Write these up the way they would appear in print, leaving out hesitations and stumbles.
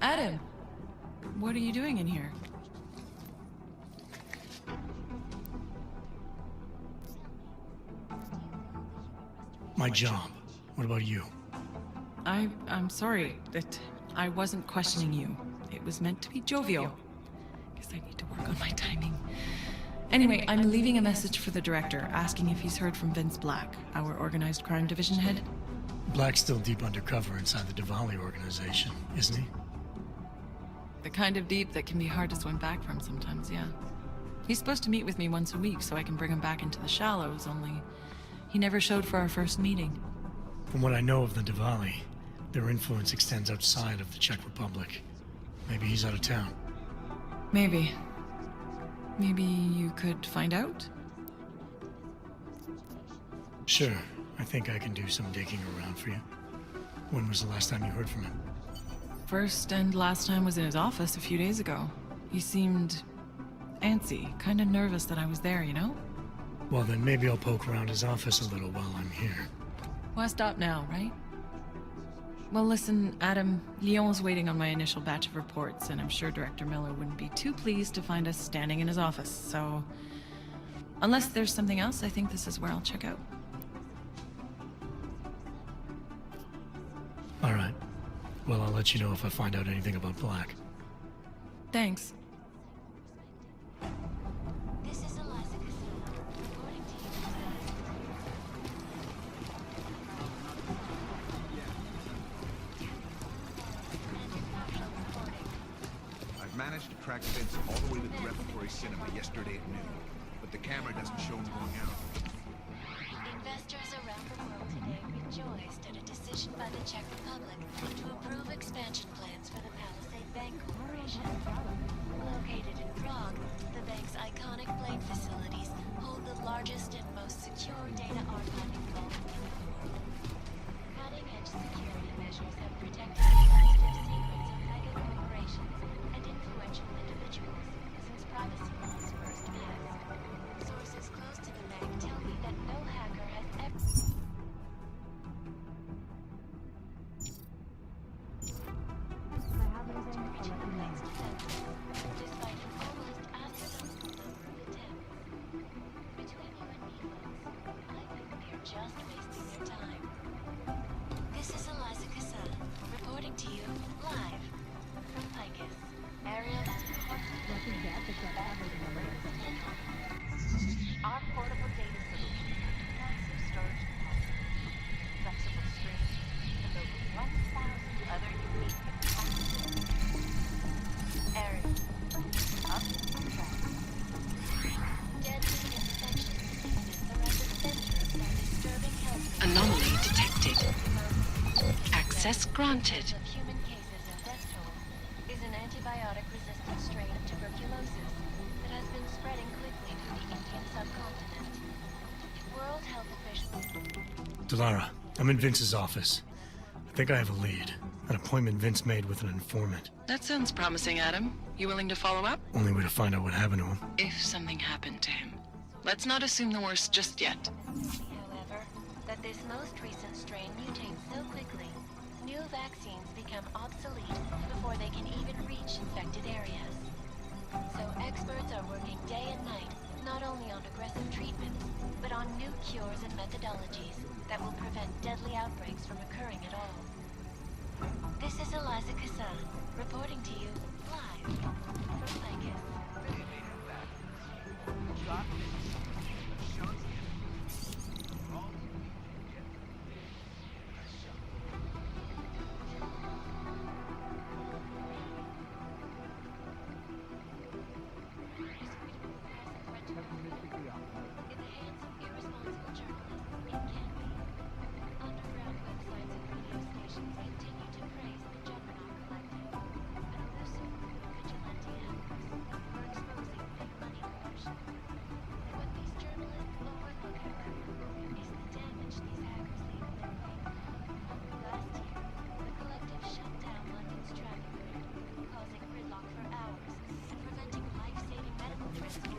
Adam, what are you doing in here? My job. What about you? I'm sorry that I wasn't questioning you. It was meant to be jovial. Guess I need to work on my timing. Anyway, I'm leaving a message for the director, asking if he's heard from Vince Black, our organized crime division head. Black's still deep undercover inside the Diwali organization, isn't he? The kind of deep that can be hard to swim back from sometimes, yeah. He's supposed to meet with me once a week so I can bring him back into the shallows, only he never showed for our first meeting. From what I know of the Diwali, their influence extends outside of the Czech Republic. Maybe he's out of town. Maybe. Maybe you could find out? Sure. I think I can do some digging around for you. When was the last time you heard from him? First and last time was in his office a few days ago. He seemed antsy, kind of nervous that I was there, you know? Well, then maybe I'll poke around his office a little while I'm here. Why stop now, right? Well, listen, Adam, Lyon's waiting on my initial batch of reports, and I'm sure Director Miller wouldn't be too pleased to find us standing in his office, so... Unless there's something else, I think this is where I'll check out. All right. Well, I'll let you know if I find out anything about Black. Thanks. I've managed to track Vince all the way to the repertory cinema yesterday at noon, but the camera doesn't show him going out. Investors around the world today rejoiced at a decision by the Czech Republic to approve expansion plans for the Palisade Bank Corporation. Located in Prague, the bank's iconic blade facilities hold the largest and most secure data archiving vault in the world. Cutting-edge security measures have protected the sensitive secrets of mega corporations and influential individuals since privacy laws first passed. Sources close to the bank tell me that no hacker has ever... Despite an almost astronomical number of attempts. Between you and me, folks, I think we're just wasting your time. This is Eliza Cassan, reporting to you live from Picus. Ariel, our portable data solution, massive storage capacity, flexible streaming, and over 1,000 other unique packages. Ariel, up and back. Deadly infection diseases are at the center of that disturbing health. Anomaly detected. Access granted. Of human cases and death toll is an antibiotic-resistant strain of tuberculosis that has been spreading quickly through the Indian subcontinent. World Health officials... Delara, I'm in Vince's office. I think I have a lead. An appointment Vince made with an informant. That sounds promising, Adam. You willing to follow up? Only way to find out what happened to him. If something happened to him. Let's not assume the worst just yet. However, that this most recent strain mutates so quickly, new vaccines become obsolete before they can even reach infected areas. So experts are working day and night, not only on aggressive treatments, but on new cures and methodologies that will prevent deadly outbreaks from occurring at all. This is Eliza Cassan, reporting to you live from Picus.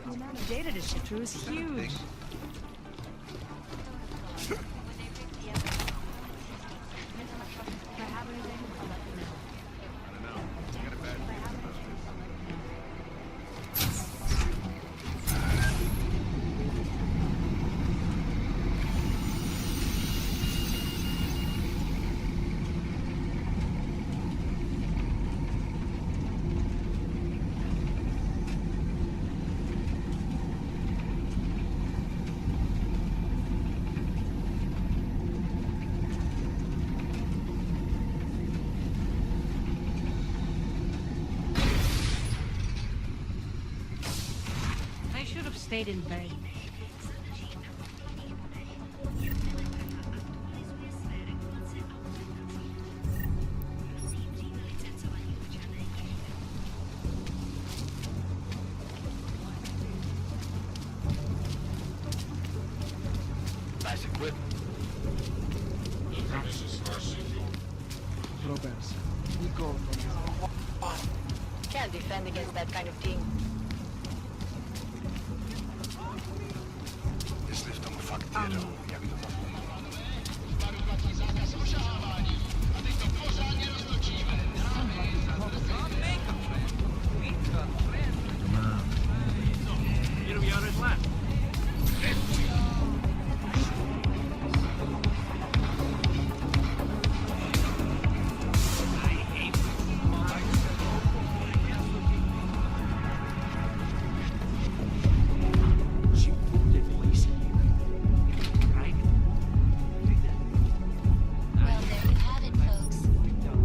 The amount of data to shift through is huge. fade in vain. Nice equipment. Can't defend against that kind of thing. This lift on the fuck theater. Well, there you have it, folks.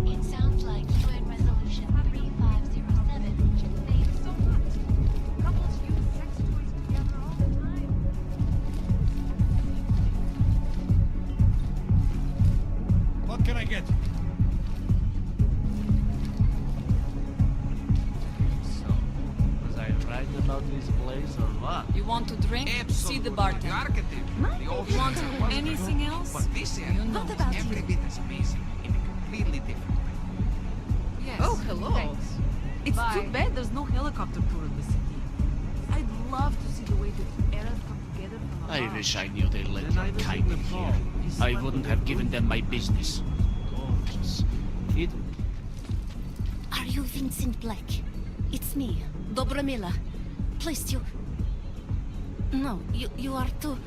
It sounds like UN Resolution 3507 should save so much. Couples use sex toys together all the time. What can I get? So, was I right about this place or what? You want to drink? See the bartender. The old You want anything else? But this area You know. What about every you? bit as amazing in a completely different way. Yes. Oh, hello. Thanks. It's Bye. too bad there's no helicopter tour in the city. I'd love to see the way the eras come together from I above. wish I knew they let Then I your was kind in in the here. fall. He I slept wouldn't with have a given woman. them my business. Gorgeous. It Are you Vincent Black? It's me, Dobromila. Please, you... No, you are too...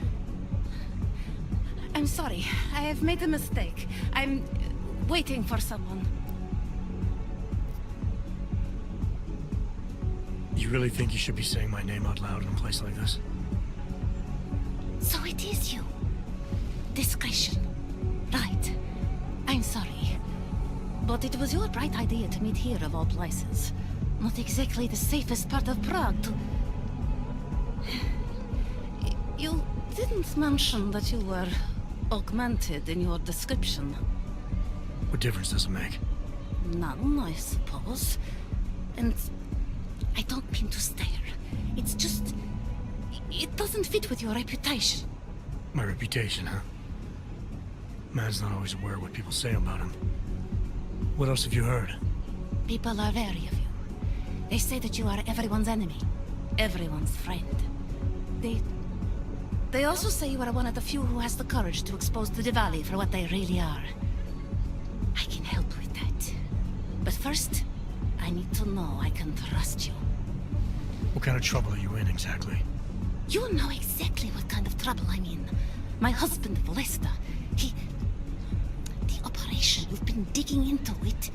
I'm sorry. I have made a mistake. I'm waiting for someone. You really think you should be saying my name out loud in a place like this? So it is you. Discretion. Right. I'm sorry. But it was your bright idea to meet here of all places. Not exactly the safest part of Prague to... You didn't mention that you were augmented in your description. What difference does it make? None, I suppose. And I don't mean to stare. It's just... It doesn't fit with your reputation. My reputation, huh? Man's not always aware of what people say about him. What else have you heard? People are wary of you. They say that you are everyone's enemy. Everyone's friend. They also say you are one of the few who has the courage to expose the Diwali for what they really are. I can help with that. But first, I need to know I can trust you. What kind of trouble are you in, exactly? You know exactly what kind of trouble I'm in. My husband, Lester, the operation, you've been digging into it.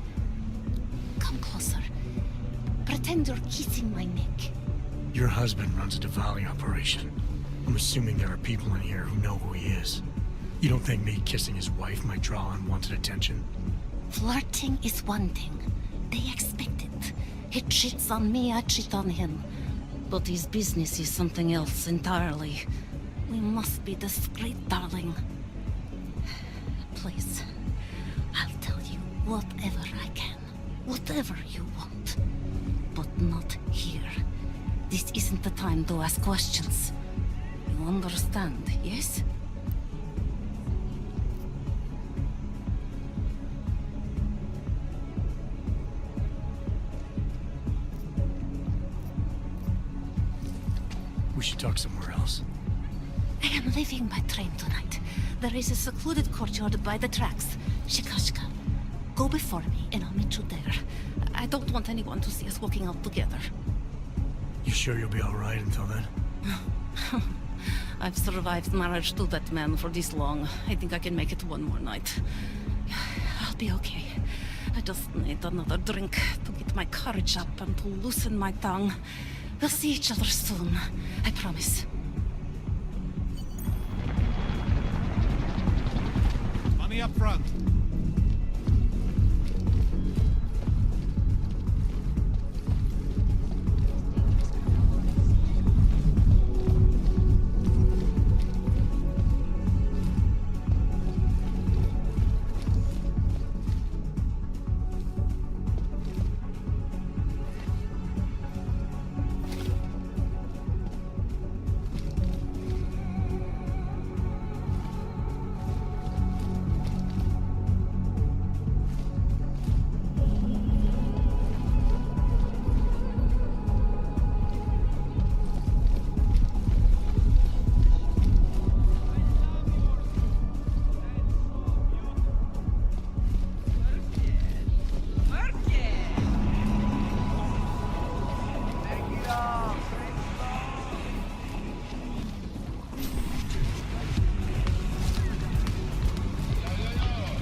Come closer. Pretend you're kissing my neck. Your husband runs a Diwali operation. I'm assuming there are people in here who know who he is. You don't think me kissing his wife might draw unwanted attention? Flirting is one thing. They expect it. He cheats on me, I cheat on him. But his business is something else entirely. We must be discreet, darling. Please, I'll tell you whatever I can. Whatever you want. But not here. This isn't the time to ask questions. You understand, yes? We should talk somewhere else. I am leaving by train tonight. There is a secluded courtyard by the tracks. Shikashka. Go before me and I'll meet you there. I don't want anyone to see us walking out together. You sure you'll be alright until then? I've survived marriage to that man for this long. I think I can make it one more night. I'll be okay. I just need another drink to get my courage up and to loosen my tongue. We'll see each other soon. I promise. Money up front.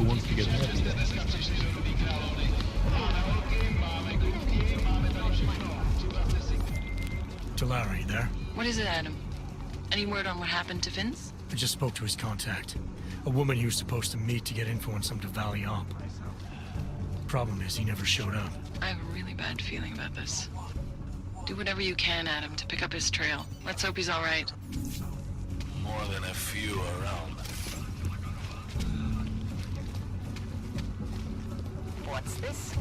Who wants to get heavy? Larry, there? What is it, Adam? Any word on what happened to Vince? I just spoke to his contact. A woman he was supposed to meet to get info on some Valley op. Problem is, he never showed up. I have a really bad feeling about this. Do whatever you can, Adam, to pick up his trail. Let's hope he's all right. More than a few around. What's this?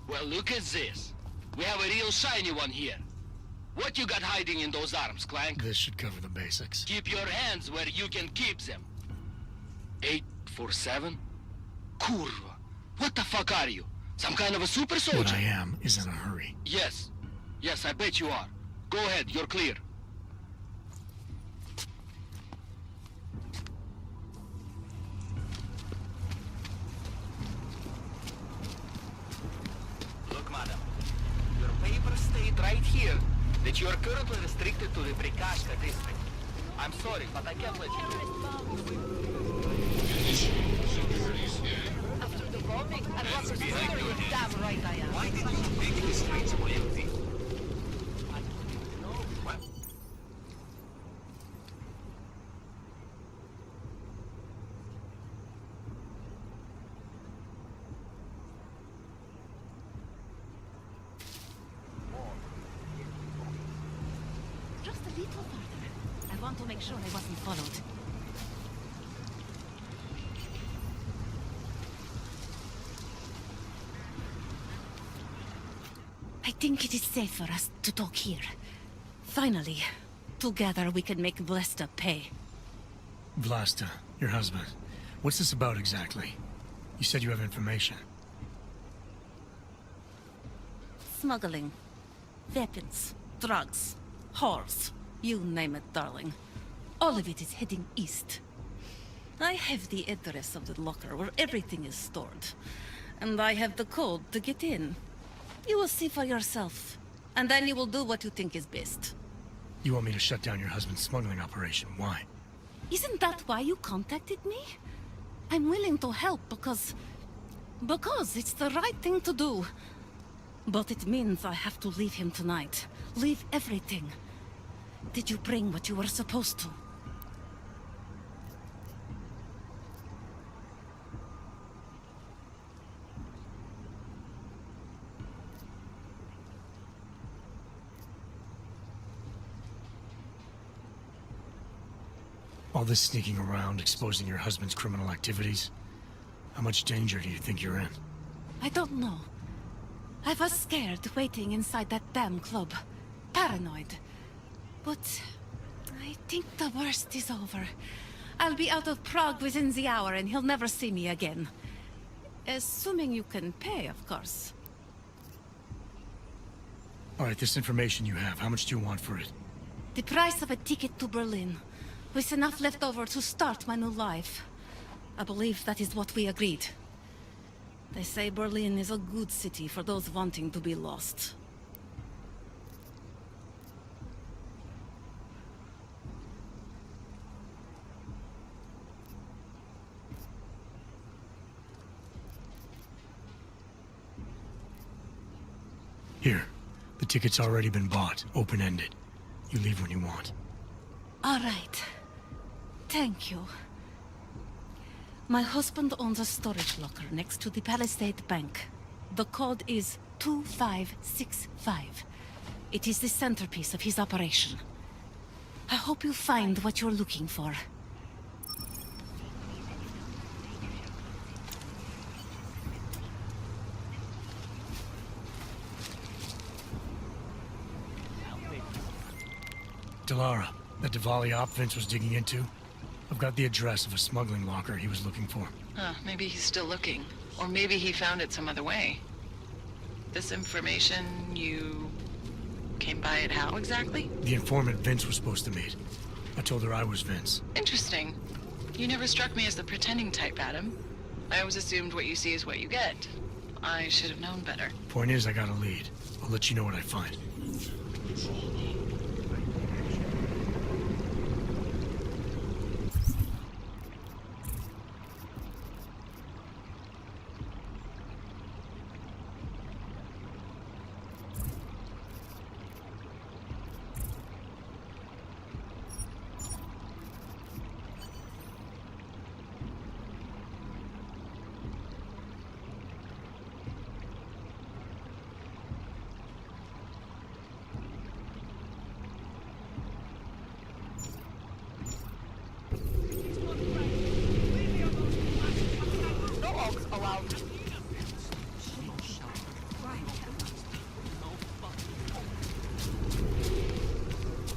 Well, look at this. We have a real shiny one here. What you got hiding in those arms, Clank? This should cover the basics. Keep your hands where you can keep them. 847? Kurva. What the fuck are you? Some kind of a super soldier? What I am is in a hurry. Yes. Yes, I bet you are. Go ahead, you're clear. Look, madam. Your papers state right here that you are currently restricted to the Prikashka district. I'm sorry, but I can't let you go. After the bombing, and what's behind you? Damn right I am. Why didn't you make the streets more empty? Just a little farther. I want to make sure I wasn't followed. I think it is safe for us to talk here. Finally, together we can make Vlasta pay. Vlasta, your husband. What's this about exactly? You said you have information. Smuggling. Weapons. Drugs. Whores. You name it, darling. All of it is heading east. I have the address of the locker where everything is stored. And I have the code to get in. You will see for yourself. And then you will do what you think is best. You want me to shut down your husband's smuggling operation? Why? Isn't that why you contacted me? I'm willing to help because it's the right thing to do. But it means I have to leave him tonight. Leave everything. Did you bring what you were supposed to? All this sneaking around, exposing your husband's criminal activities. How much danger do you think you're in? I don't know. I was scared waiting inside that damn club. Paranoid. But I think the worst is over. I'll be out of Prague within the hour and he'll never see me again. Assuming you can pay, of course. All right, this information you have, how much do you want for it? The price of a ticket to Berlin, with enough left over to start my new life. I believe that is what we agreed. They say Berlin is a good city for those wanting to be lost. Here, the ticket's already been bought, open-ended. You leave when you want. All right. Thank you. My husband owns a storage locker next to the Palisade Bank. The code is 2565. It is the centerpiece of his operation. I hope you find what you're looking for. Delara, that Diwali op Vince was digging into? I've got the address of a smuggling locker he was looking for. Maybe he's still looking. Or maybe he found it some other way. This information, you came by it how exactly? The informant Vince was supposed to meet. I told her I was Vince. Interesting. You never struck me as the pretending type, Adam. I always assumed what you see is what you get. I should have known better. Point is, I got a lead. I'll let you know what I find.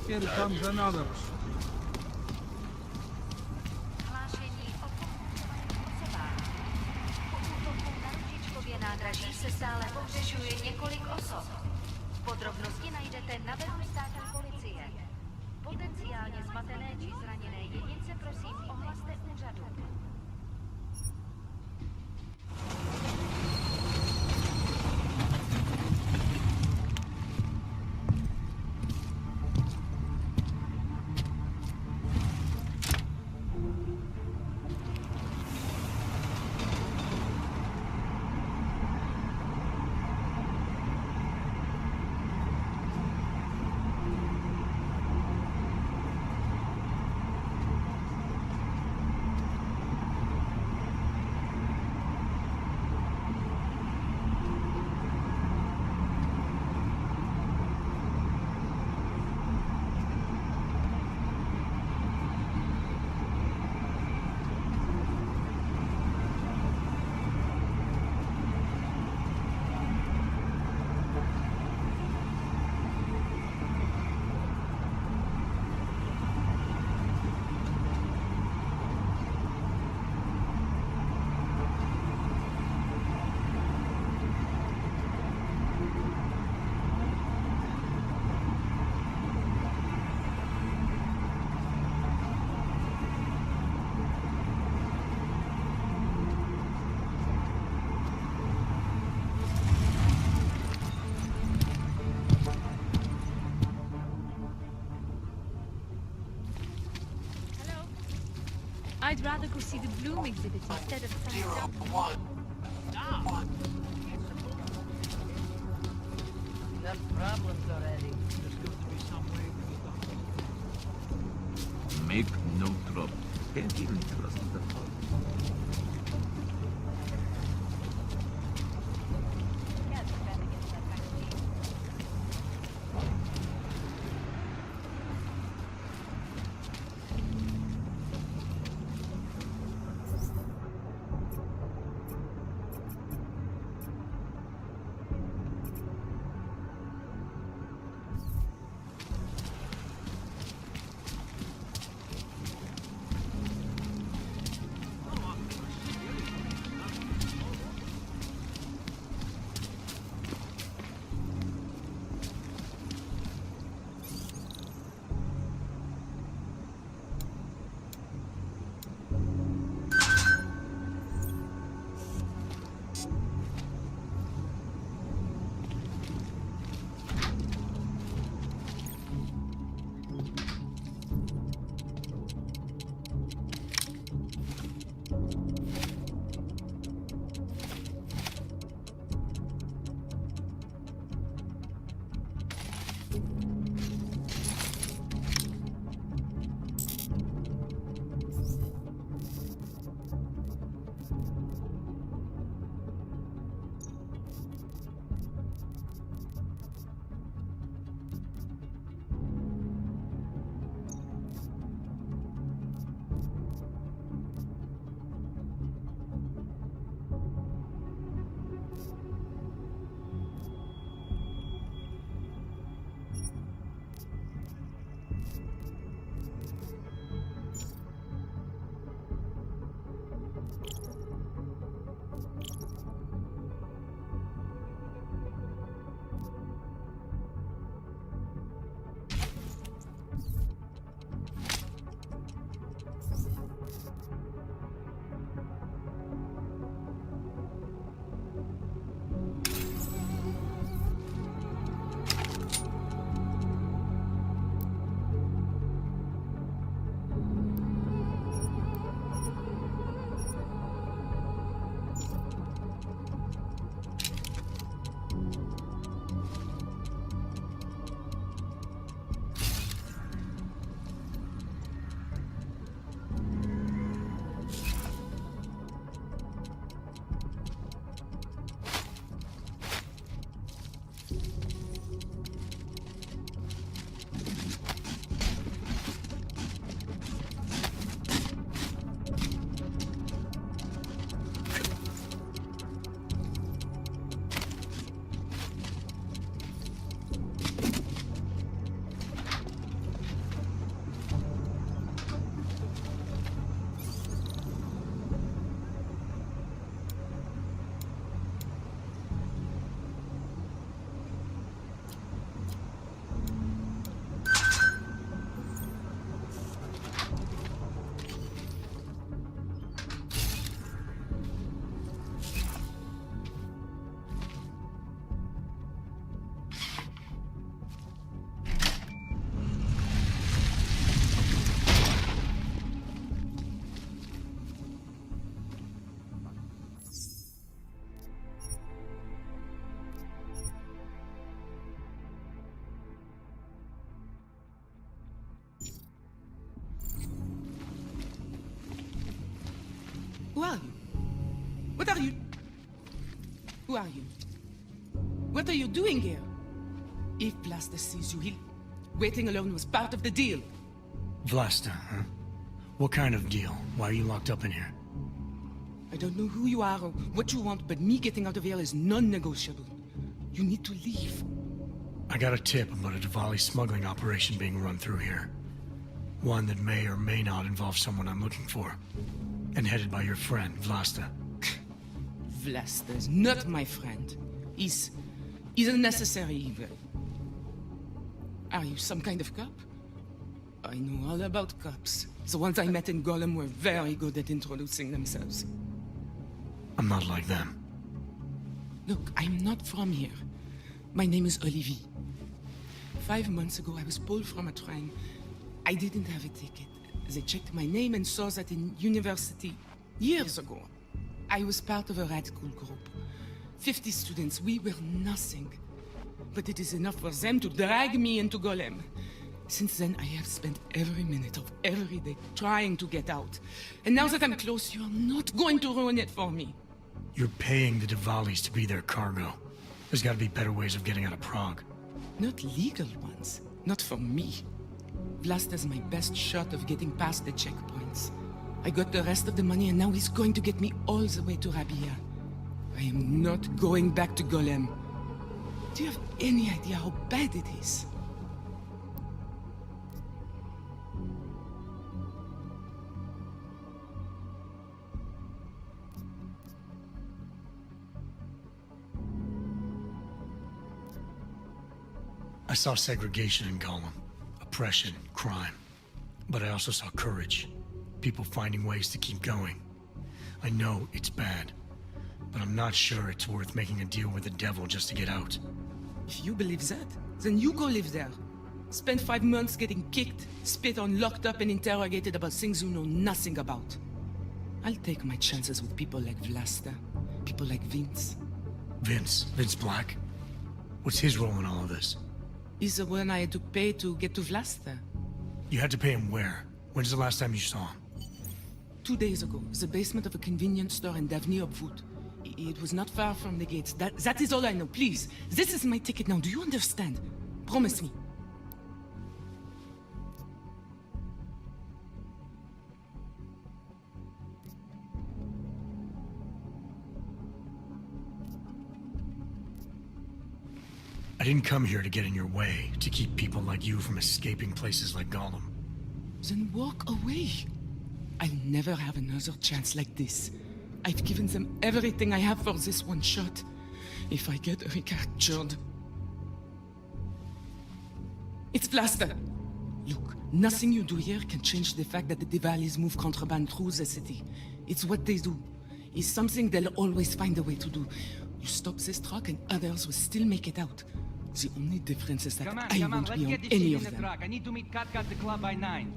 Here comes another. Hlášení o osobách. Po útoku na Ružičkově nádraží se stále pohřešuje několik osob. Podrobnosti najdete na webu státní policie. Potenciálně zmatené či zraněné jedince prosím ohlaste úřadu. I'd rather go see the Bloom exhibit instead of some stuff. Enough problems already. Make no trouble. Can't even trust the heart. Who are you? What are you? Who are you? What are you doing here? If Blaster sees you, waiting alone was part of the deal. Vlasta, huh? What kind of deal? Why are you locked up in here? I don't know who you are or what you want, but me getting out of here is non-negotiable. You need to leave. I got a tip about a Diwali smuggling operation being run through here. One that may or may not involve someone I'm looking for. And headed by your friend, Vlasta. Vlasta is not my friend. He's a necessary evil. Are you some kind of cop? I know all about cops. The ones I met in Golem were very good at introducing themselves. I'm not like them. Look, I'm not from here. My name is Olivier. 5 months ago, I was pulled from a train. I didn't have a ticket. They checked my name and saw that in university years ago. I was part of a radical group. 50 students, we were nothing. But it is enough for them to drag me into Golem. Since then, I have spent every minute of every day trying to get out. And now that I'm close, you're not going to ruin it for me. You're paying the Diwalis to be their cargo. There's gotta be better ways of getting out of Prague. Not legal ones. Not for me. Vlasta's my best shot of getting past the checkpoints. I got the rest of the money and now he's going to get me all the way to Rabia. I am not going back to Golem. Do you have any idea how bad it is? I saw segregation in Golem. Oppression, crime. But I also saw courage. People finding ways to keep going. I know it's bad, but I'm not sure it's worth making a deal with the devil just to get out. If you believe that, then you go live there. Spend 5 months getting kicked, spit on, locked up and interrogated about things you know nothing about. I'll take my chances with people like Vlasta, people like Vince. Vince Black? What's his role in all of this? Is the one I had to pay to get to Vlasta. You had to pay him where? When's the last time you saw him? 2 days ago, the basement of a convenience store in Davni Obwood. It was not far from the gates. That is all I know. Please, this is my ticket now. Do you understand? Promise me. I didn't come here to get in your way, to keep people like you from escaping places like Gollum. Then walk away. I'll never have another chance like this. I've given them everything I have for this one shot. If I get recaptured... It's Vlasta! Look, nothing you do here can change the fact that the Diwalis move contraband through the city. It's what they do. It's something they'll always find a way to do. You stop this truck and others will still make it out. The only difference is that I won't be on any of them. I need to meet CuttCuttRoat at the club by 9.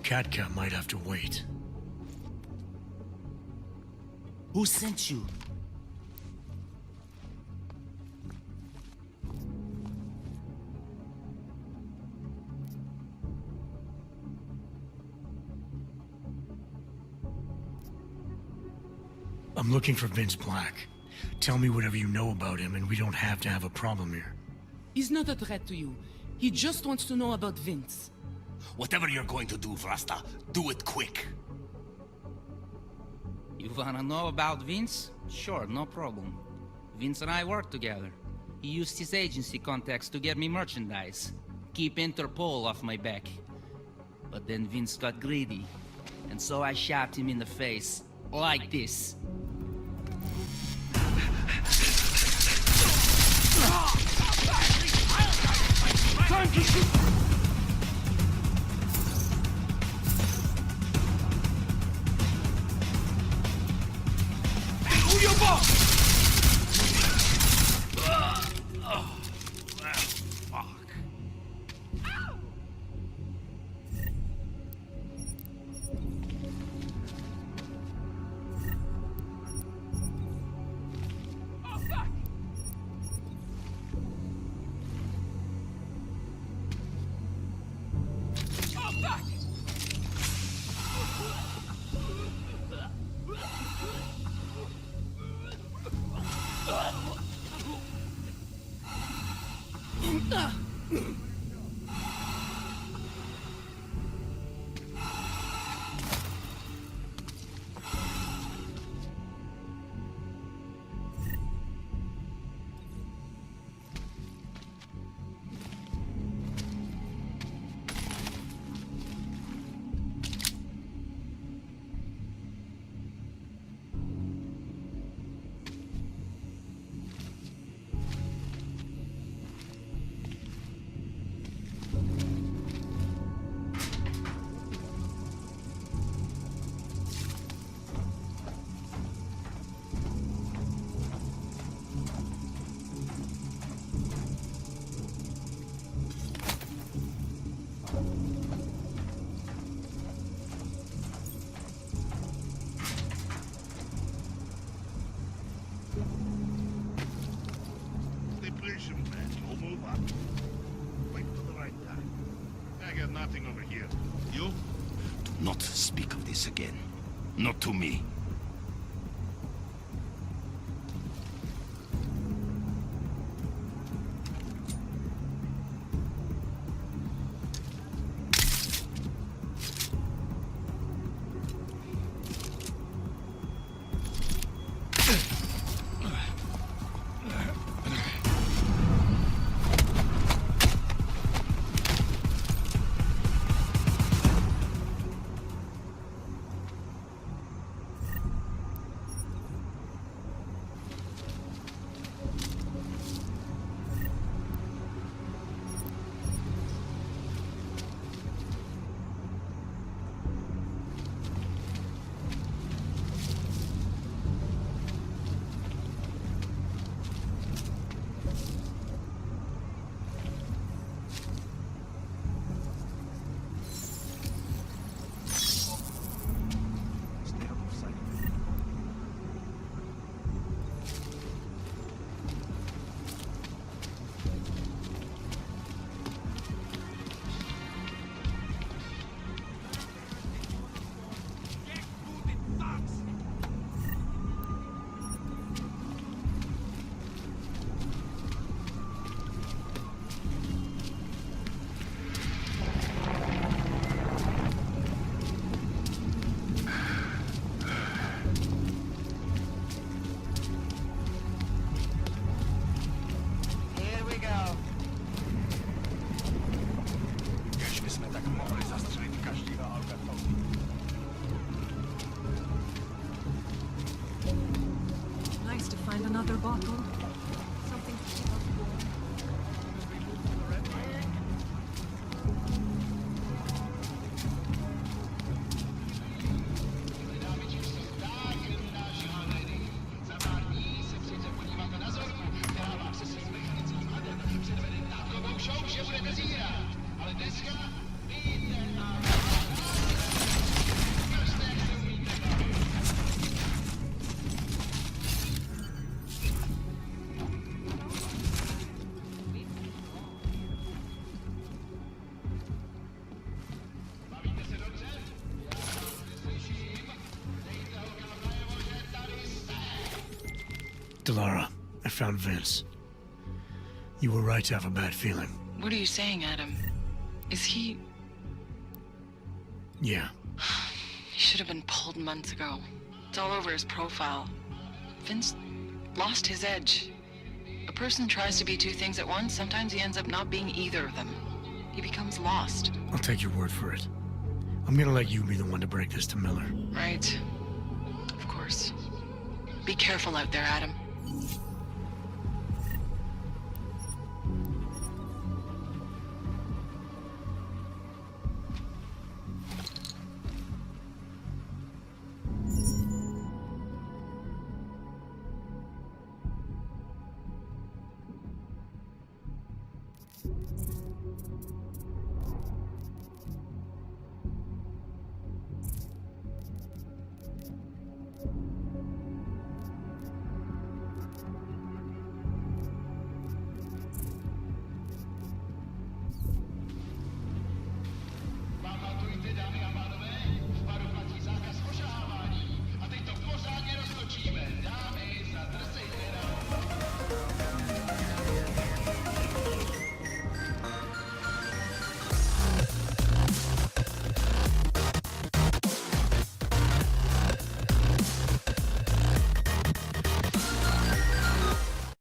Katka might have to wait. Who sent you? I'm looking for Vince Black. Tell me whatever you know about him and we don't have to have a problem here. He's not a threat to you. He just wants to know about Vince. Whatever you're going to do, Vrasta, do it quick. You wanna know about Vince? Sure, no problem. Vince and I work together. He used his agency contacts to get me merchandise. Keep Interpol off my back. But then Vince got greedy. And so I shot him in the face. Like this. Time to shoot! Who your boss? Nothing over here. You? Do not speak of this again. Not to me. Delara, I found Vince. You were right to have a bad feeling. What are you saying, Adam? Is he... Yeah. He should have been pulled months ago. It's all over his profile. Vince lost his edge. A person tries to be two things at once, sometimes he ends up not being either of them. He becomes lost. I'll take your word for it. I'm gonna let you be the one to break this to Miller. Right. Of course. Be careful out there, Adam.